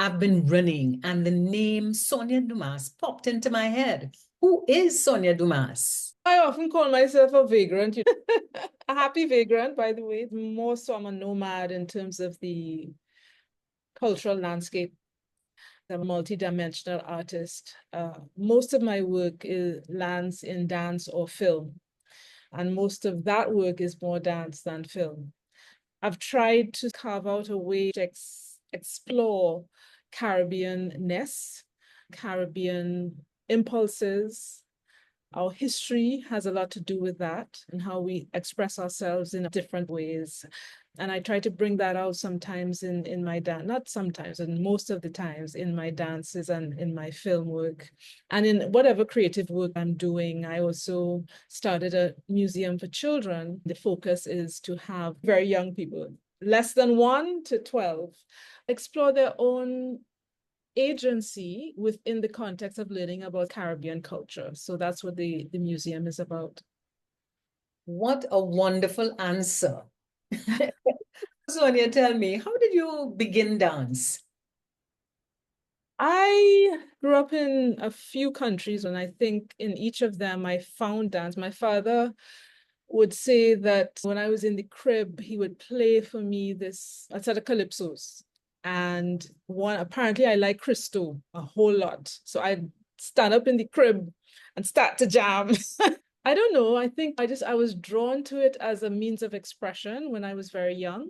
I've been running and the name Sonja Dumas popped into my head. Who is Sonja Dumas? I often call myself a vagrant, a happy vagrant, by the way. More so, I'm a nomad in terms of the cultural landscape. I'm a multidimensional artist. Most of my work lands in dance or film, and most of that work is more dance than film. I've tried to carve out a way to explore Caribbean-ness, Caribbean impulses. Our history has a lot to do with that and how we express ourselves in different ways. And I try to bring that out sometimes in my dance, not sometimes, and most of the times in my dances and in my film work. And in whatever creative work I'm doing, I also started a museum for children. The focus is to have very young people, less than 1 to 12, explore their own agency within the context of learning about Caribbean culture. So that's what the museum is about. What a wonderful answer. Sonia, tell me, how did you begin dance? I grew up in a few countries, and I think in each of them I found dance. My father would say that when I was in the crib, he would play for me a set of calypsos. And apparently I like Christo a whole lot. So I'd stand up in the crib and start to jam. I don't know. I think I was drawn to it as a means of expression when I was very young.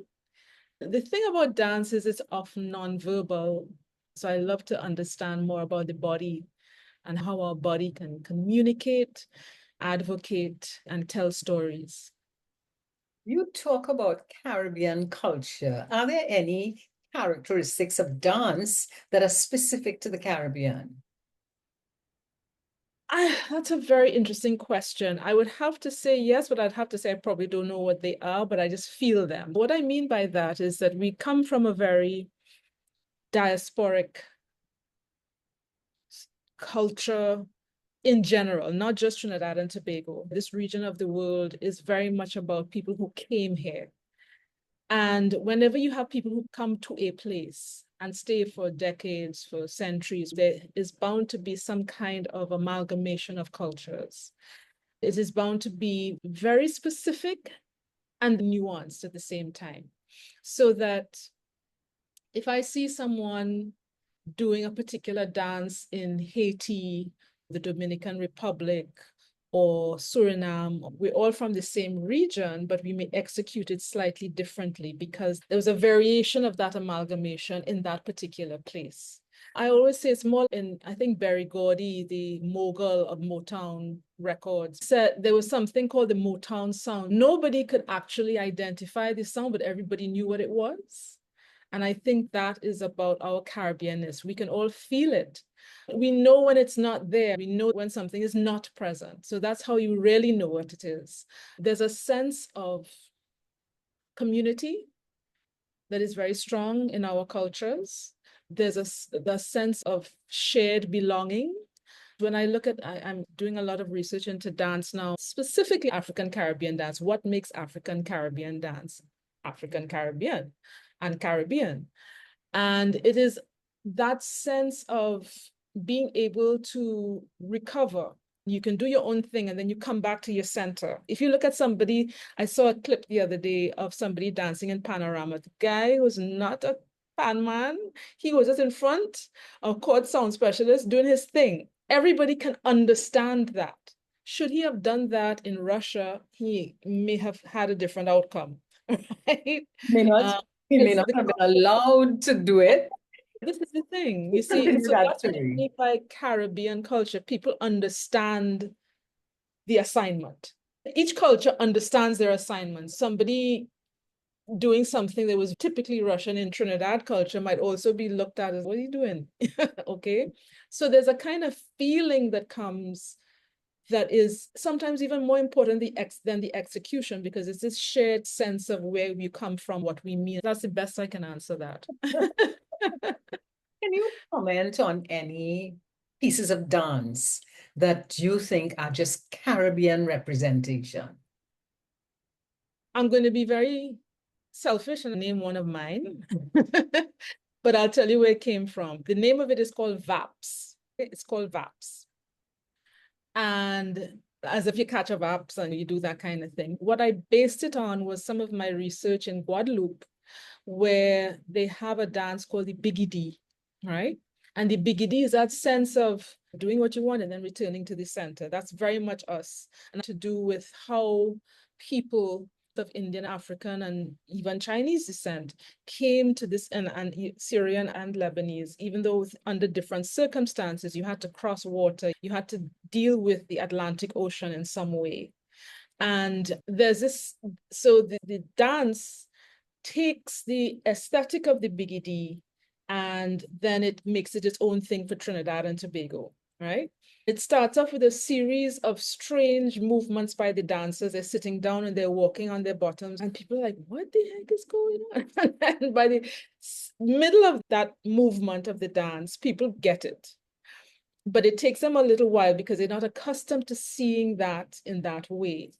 The thing about dance is it's often nonverbal. So I love to understand more about the body and how our body can communicate, advocate, and tell stories. You talk about Caribbean culture. Are there any characteristics of dance that are specific to the Caribbean? That's a very interesting question. I would have to say yes, but I'd have to say I probably don't know what they are, but I just feel them. What I mean by that is that we come from a very diasporic culture in general, not just Trinidad and Tobago. This region of the world is very much about people who came here. And whenever you have people who come to a place and stay for decades, for centuries, there is bound to be some kind of amalgamation of cultures. It is bound to be very specific and nuanced at the same time. So that if I see someone doing a particular dance in Haiti, the Dominican Republic, or Suriname, we're all from the same region, but we may execute it slightly differently because there was a variation of that amalgamation in that particular place. I always say it's more in, I think Berry Gordy, the mogul of Motown Records, said there was something called the Motown sound. Nobody could actually identify the sound, but everybody knew what it was. And I think that is about our Caribbeanness. We can all feel it. We know when it's not there. We know when something is not present. So that's how you really know what it is. There's a sense of community that is very strong in our cultures. There's the sense of shared belonging. When I look at, I'm doing a lot of research into dance now, specifically African Caribbean dance. What makes African Caribbean dance African Caribbean and Caribbean? And it is that sense of being able to recover. You can do your own thing and then you come back to your center. If you look at somebody, I saw a clip the other day of somebody dancing in Panorama. The guy was not a pan man. He was just in front, a chord sound specialist doing his thing. Everybody can understand that. Should he have done that in Russia, he may have had a different outcome, right? May not, he may It's not the have been allowed to do it. This is the thing, you see, Continue so that that's what I story. mean by Caribbean culture. People understand the assignment. Each culture understands their assignment. Somebody doing something that was typically Russian in Trinidad culture might also be looked at as, what are you doing? Okay. So there's a kind of feeling that comes that is sometimes even more important than the execution, because it's this shared sense of where you come from, what we mean. That's the best I can answer that. Can you comment on any pieces of dance that you think are just Caribbean representation? I'm going to be very selfish and name one of mine. but I'll tell you where it came from. The name of it is called VAPS. It's called VAPS. And as if you catch a VAPS and you do that kind of thing. What I based it on was some of my research in Guadeloupe, where they have a dance called the Biggie D, right? And the Biggie D is that sense of doing what you want and then returning to the center. That's very much us, and to do with how people of Indian, African, and even Chinese descent came to this, and Syrian and Lebanese, even though under different circumstances, you had to cross water, you had to deal with the Atlantic Ocean in some way. And there's this, so the dance takes the aesthetic of the Biggie D and then it makes it its own thing for Trinidad and Tobago, right? It starts off with a series of strange movements by the dancers. They're sitting down and they're walking on their bottoms, and people are like, what the heck is going on? And by the middle of that movement of the dance, people get it. But it takes them a little while because they're not accustomed to seeing that in that way.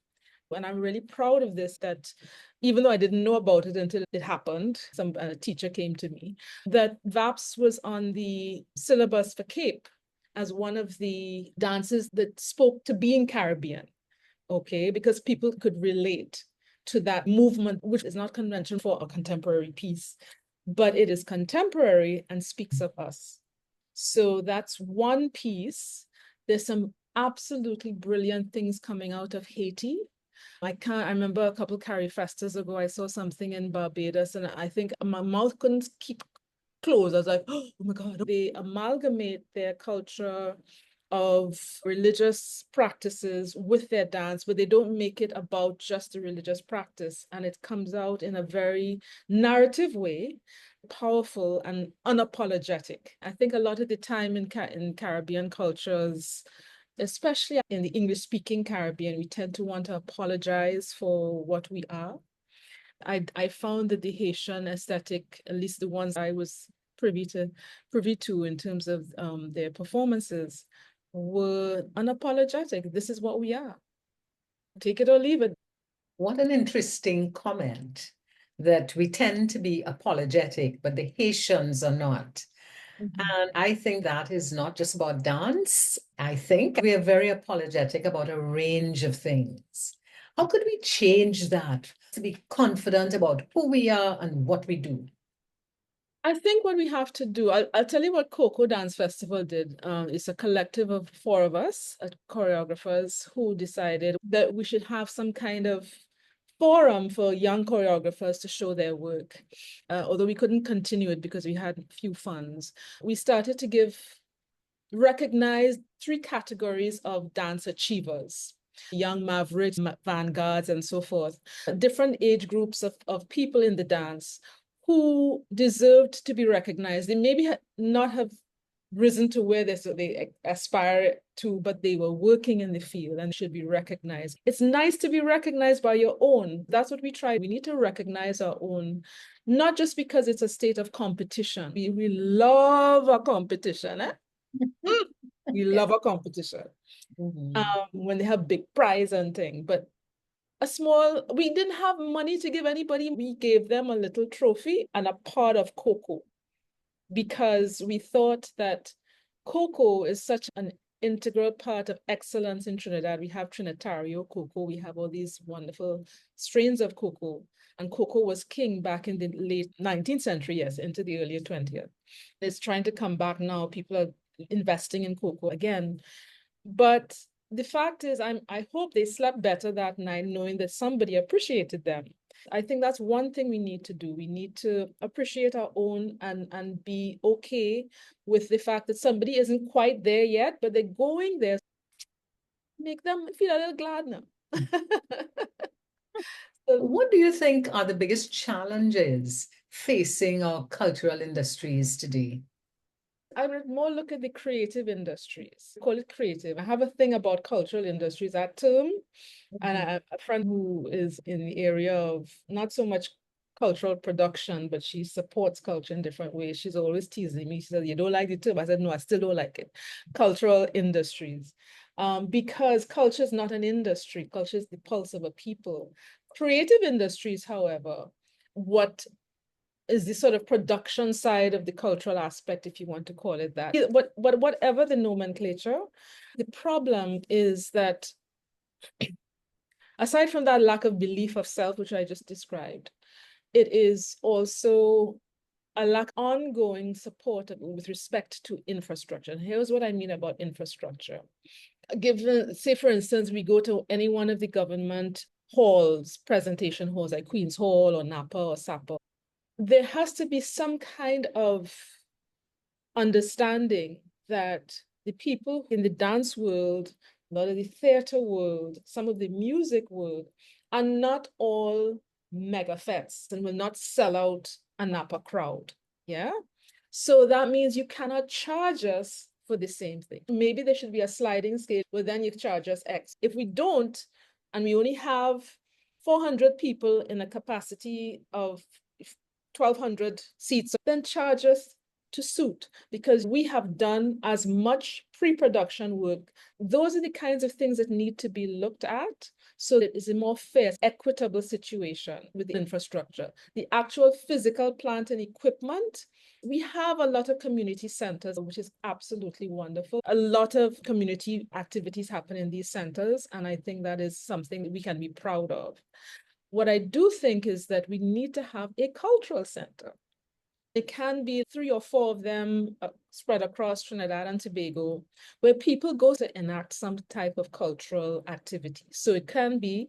And I'm really proud of this, that even though I didn't know about it until it happened, some teacher came to me, that VAPS was on the syllabus for CAPE as one of the dances that spoke to being Caribbean, okay? Because people could relate to that movement, which is not conventional for a contemporary piece, but it is contemporary and speaks of us. So that's one piece. There's some absolutely brilliant things coming out of Haiti. I remember a couple Carrie Festas ago, I saw something in Barbados and I think my mouth couldn't keep closed. I was like, oh my God. They amalgamate their culture of religious practices with their dance, but they don't make it about just a religious practice. And it comes out in a very narrative way, powerful and unapologetic. I think a lot of the time in Caribbean cultures, especially in the English-speaking Caribbean, we tend to want to apologize for what we are. I found that the Haitian aesthetic, at least the ones I was privy to in terms of their performances, were unapologetic. This is what we are. Take it or leave it. What an interesting comment that we tend to be apologetic, but the Haitians are not. And I think that is not just about dance. I think we are very apologetic about a range of things. How could we change that to be confident about who we are and what we do? I think what we have to do, I'll tell you what Coco Dance Festival did. It's a collective of 4 of us, choreographers, who decided that we should have some kind of forum for young choreographers to show their work. Although we couldn't continue it because we had few funds. We started to recognize 3 categories of dance achievers: young mavericks, vanguards, and so forth. Different age groups of people in the dance who deserved to be recognized. They maybe not have risen to where they aspire to, but they were working in the field and should be recognized. It's nice to be recognized by your own. That's what we try. We need to recognize our own, not just because it's a state of competition. We love a competition, eh? We love a competition. When they have big prize and thing, but we didn't have money to give anybody. We gave them a little trophy and a pot of cocoa because we thought that cocoa is such an integral part of excellence in Trinidad. We have Trinitario cocoa. We have all these wonderful strains of cocoa. And cocoa was king back in the late 19th century, yes, into the early 20th. It's trying to come back now. People are investing in cocoa again. But the fact is, I hope they slept better that night knowing that somebody appreciated them. I think that's one thing we need to do. We need to appreciate our own and be okay with the fact that somebody isn't quite there yet, but they're going there. Make them feel a little glad now. So what do you think are the biggest challenges facing our cultural industries today? I would more look at the creative industries. Call it creative. I have a thing about cultural industries, that term. And I have a friend who is in the area of not so much cultural production, but she supports culture in different ways. She's always teasing me. She says, you don't like the term? I said, no, I still don't like it. Cultural industries. Because culture is not an industry. Culture is the pulse of a people. Creative industries, however, what is the sort of production side of the cultural aspect, if you want to call it that. But whatever the nomenclature, the problem is that aside from that lack of belief of self, which I just described, it is also a lack of ongoing support with respect to infrastructure. And here's what I mean about infrastructure. Given, say, for instance, we go to any one of the government halls, presentation halls like Queen's Hall or Napa or SAPA, there has to be some kind of understanding that the people in the dance world, a lot of the theater world, some of the music world are not all mega fests and will not sell out a Napa crowd. Yeah. So that means you cannot charge us for the same thing. Maybe there should be a sliding scale where then you charge us X. If we don't, and we only have 400 people in a capacity of 1,200 seats, then charge us to suit, because we have done as much pre-production work. Those are the kinds of things that need to be looked at so that it's a more fair, equitable situation with the infrastructure. The actual physical plant and equipment, we have a lot of community centers, which is absolutely wonderful. A lot of community activities happen in these centers, and I think that is something that we can be proud of. What I do think is that we need to have a cultural center. It can be 3 or 4 of them spread across Trinidad and Tobago, where people go to enact some type of cultural activity. So it can be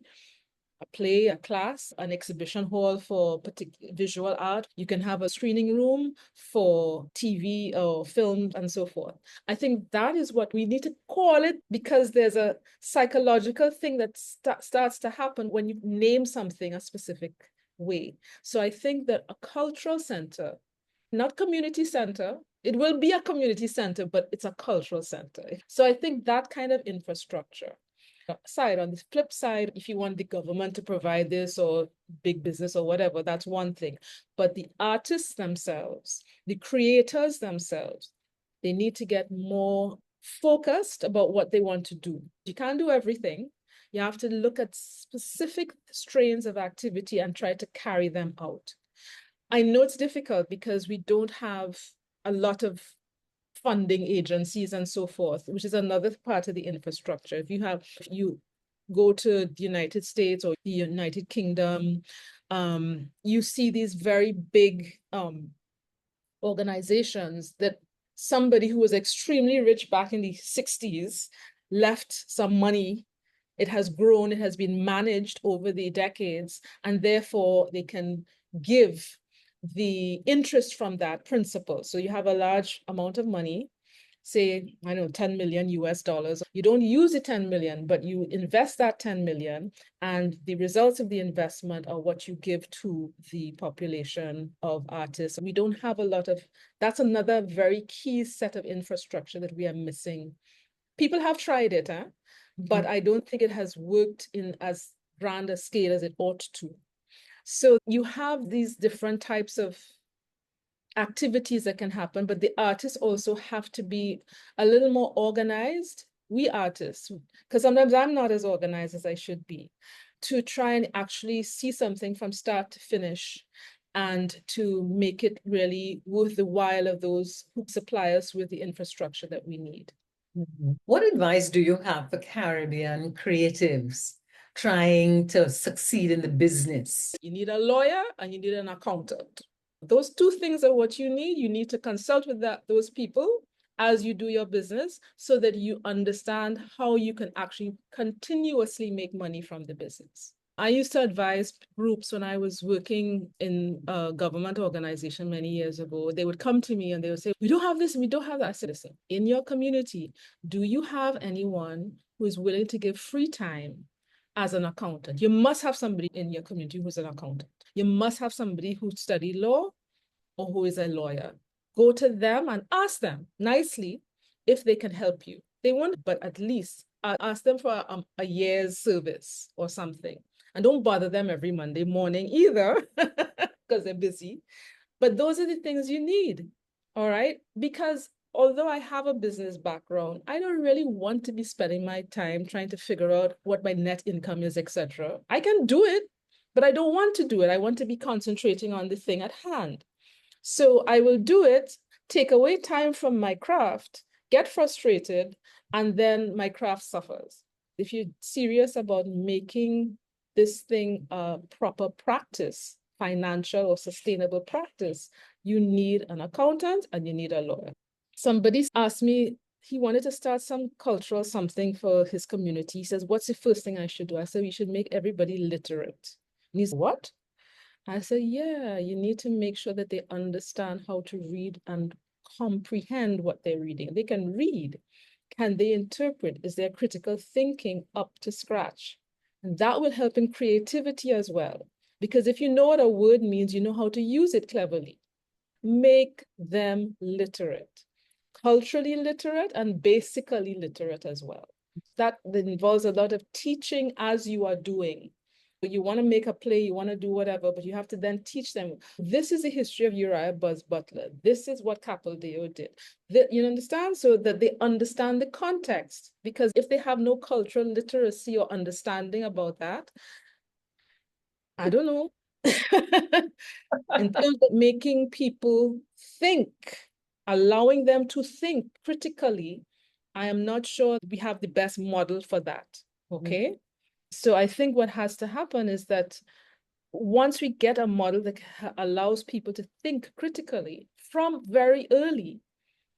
a play, a class, an exhibition hall for particular visual art. You can have a screening room for TV or film and so forth. I think that is what we need to call it, because there's a psychological thing that starts to happen when you name something a specific way. So I think that a cultural center, not community center. It will be a community center, but it's a cultural center. So I think that kind of infrastructure. On the flip side, if you want the government to provide this or big business or whatever, that's one thing. But the artists themselves, the creators themselves, they need to get more focused about what they want to do. You can't do everything. You have to look at specific strains of activity and try to carry them out. I know it's difficult because we don't have a lot of funding agencies and so forth, which is another part of the infrastructure. If you go to the United States or the United Kingdom, you see these very big organizations that somebody who was extremely rich back in the 60s left some money. It has grown, it has been managed over the decades, and therefore they can give the interest from that principal. So you have a large amount of money, say, I don't know, 10 million US dollars. You don't use the 10 million, but you invest that 10 million, and the results of the investment are what you give to the population of artists. We don't have a lot of, that's another very key set of infrastructure that we are missing. People have tried it, but I don't think it has worked in as grand a scale as it ought to. So you have these different types of activities that can happen, but the artists also have to be a little more organized. We artists, because sometimes I'm not as organized as I should be, to try and actually see something from start to finish and to make it really worth the while of those who supply us with the infrastructure that we need. What advice do you have for Caribbean creatives trying to succeed in the business? You need a lawyer and you need an accountant. Those 2 things are what you need. You need to consult with those people as you do your business so that you understand how you can actually continuously make money from the business. I used to advise groups when I was working in a government organization many years ago. They would come to me and they would say, we don't have this and we don't have that. I said, listen, in your community, do you have anyone who is willing to give free time as an accountant? You must have somebody in your community who's an accountant. You must have somebody who studied law or who is a lawyer. Go to them and ask them nicely if they can help you. They won't, but at least ask them for a year's service or something. And don't bother them every Monday morning either, because they're busy. But those are the things you need, all right? Because although I have a business background, I don't really want to be spending my time trying to figure out what my net income is, etc. I can do it, but I don't want to do it. I want to be concentrating on the thing at hand. So I will do it, take away time from my craft, get frustrated, and then my craft suffers. If you're serious about making this thing a proper practice, financial or sustainable practice, you need an accountant and you need a lawyer. Somebody asked me, he wanted to start some cultural something for his community. He says, what's the first thing I should do? I said, we should make everybody literate. And he's, what? I said, yeah, you need to make sure that they understand how to read and comprehend what they're reading. They can read. Can they interpret? Is their critical thinking up to scratch? And that will help in creativity as well. Because if you know what a word means, you know how to use it cleverly. Make them literate, culturally literate and basically literate as well. That involves a lot of teaching as you are doing. You want to make a play, you want to do whatever, but you have to then teach them, this is the history of Uriah Buzz Butler. This is what Capildeo did. You understand? So that they understand the context. Because if they have no cultural literacy or understanding about that, I don't know. In terms of making people think, allowing them to think critically, I am not sure we have the best model for that. Okay. So I think what has to happen is that once we get a model that allows people to think critically from very early,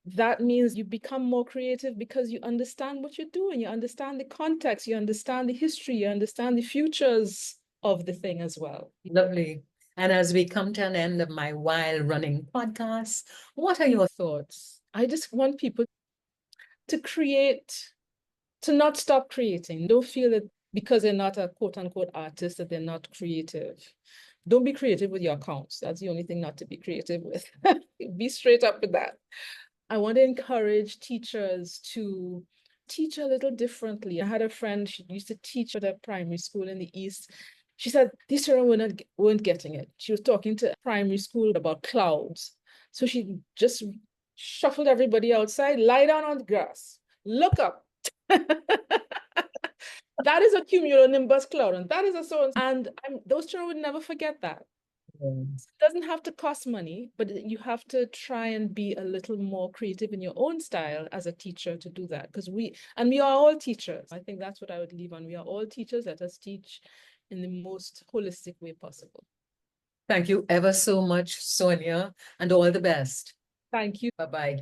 that means you become more creative because you understand what you're doing, you understand the context, you understand the history, you understand the futures of the thing as well. Lovely. And as we come to an end of my while running podcast, what are your thoughts? I just want people to create, to not stop creating. Don't feel that because they're not a quote unquote artist that they're not creative. Don't be creative with your accounts. That's the only thing not to be creative with. Be straight up with that. I want to encourage teachers to teach a little differently. I had a friend, she used to teach at a primary school in the East. She said these children weren't getting it. She was talking to primary school about clouds. So she just shuffled everybody outside, lie down on the grass, look up. That is a cumulonimbus cloud, and that is a so and those children would never forget that. It doesn't have to cost money, but you have to try and be a little more creative in your own style as a teacher to do that. Because we are all teachers. I think that's what I would leave on. We are all teachers. Let us teach in the most holistic way possible. Thank you ever so much, Sonia, and all the best. Thank you. Bye-bye.